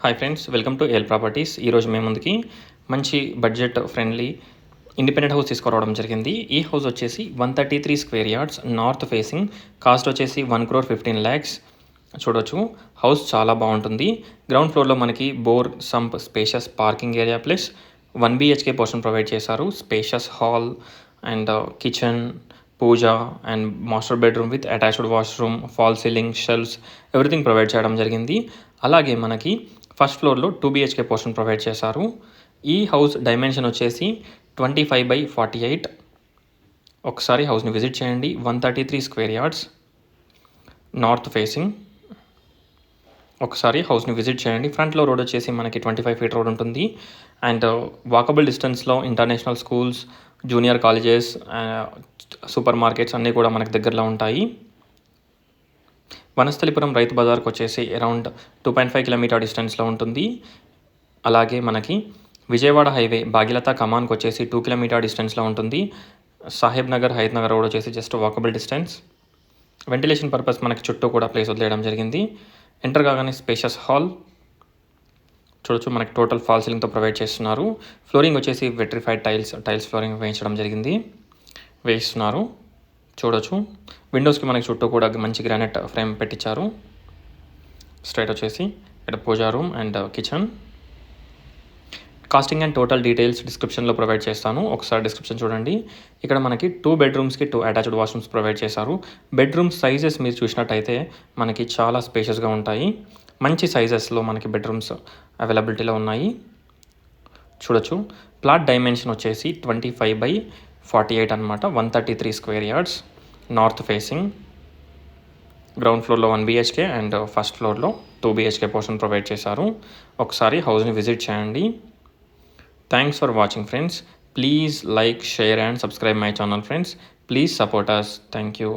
Hi friends, welcome to ఏల్ properties. ఈరోజు మేము ముందుకి మంచి బడ్జెట్ ఫ్రెండ్లీ ఇండిపెండెంట్ హౌస్ తీసుకురావడం జరిగింది. ఈ హౌస్ వచ్చేసి 133 square yards, north facing, cost వచ్చేసి 1,15,00,000 చూడొచ్చు. హౌస్ చాలా బాగుంటుంది. గ్రౌండ్ ఫ్లోర్లో మనకి bore, sump, spacious parking area plus 1 BHK portion provide చేశారు. Spacious hall and kitchen, puja and master bedroom with attached washroom, fall ceiling, shelves, everything provide చేయడం జరిగింది. అలాగే మనకి ఫస్ట్ ఫ్లోర్లో 2 BHK పోర్షన్ ప్రొవైడ్ చేశారు. ఈ హౌస్ డైమెన్షన్ వచ్చేసి 25/48. ఒకసారి హౌస్ని విజిట్ చేయండి. 133 స్క్వేర్ యార్డ్స్, నార్త్ ఫేసింగ్. ఒకసారి హౌస్ని విజిట్ చేయండి. ఫ్రంట్లో రోడ్ వచ్చేసి మనకి 25 ఫీట్ రోడ్ ఉంటుంది. అండ్ వాకబుల్ డిస్టెన్స్లో international schools, junior colleges, super markets అన్నీ కూడా మనకి దగ్గరలో ఉంటాయి. వనస్థలిపురం రైతు బజార్కి వచ్చేసి అరౌండ్ 2.5 కిలోమీటర్ డిస్టెన్స్లో ఉంటుంది. అలాగే మనకి విజయవాడ హైవే భాగ్యలత కమాన్కి వచ్చేసి 2 కిలోమీటర్ డిస్టెన్స్లో ఉంటుంది. సాహెబ్ నగర్, హైత్ నగర్ రోడ్ వచ్చేసి just walkable distance. Ventilation purpose మనకి చుట్టూ కూడా ప్లేస్ వదిలేయడం జరిగింది. ఎంటర్ కాగానే స్పేషియస్ హాల్ చూడొచ్చు. మనకి టోటల్ ఫాల్ సీలింగ్తో ప్రొవైడ్ చేస్తున్నారు. ఫ్లోరింగ్ వచ్చేసి వెట్రిఫైడ్ టైల్స్ ఫ్లోరింగ్ వేయిస్తున్నారు చూడొచ్చు. విండోస్కి మనకి చుట్టూ కూడా మంచి గ్రానైట్ ఫ్రేమ్ పెట్టించారు. స్ట్రైట్ వచ్చేసి ఇక్కడ puja room and kitchen. Costing and total details డిస్క్రిప్షన్లో ప్రొవైడ్ చేస్తాను. ఒకసారి డిస్క్రిప్షన్ చూడండి. ఇక్కడ మనకి 2 బెడ్రూమ్స్కి 2 అటాచ్డ్ వాష్రూమ్స్ ప్రొవైడ్ చేశారు. బెడ్రూమ్ సైజెస్ మీరు చూసినట్టయితే మనకి చాలా స్పేషియస్గా ఉంటాయి. మంచి సైజెస్లో మనకి బెడ్రూమ్స్ అవైలబిలిటీలో ఉన్నాయి చూడొచ్చు. ప్లాట్ డైమెన్షన్ వచ్చేసి 25/48 అనమాట. 133 square yards, north facing. Ground ఫ్లోర్లో 1 BHK అండ్ ఫస్ట్ ఫ్లోర్లో 2 BHK పోర్షన్ ప్రొవైడ్ చేశారు. ఒకసారి హౌస్ని విజిట్ చేయండి. Thanks for watching friends. Please like, share and subscribe my channel friends. Please support us. Thank you.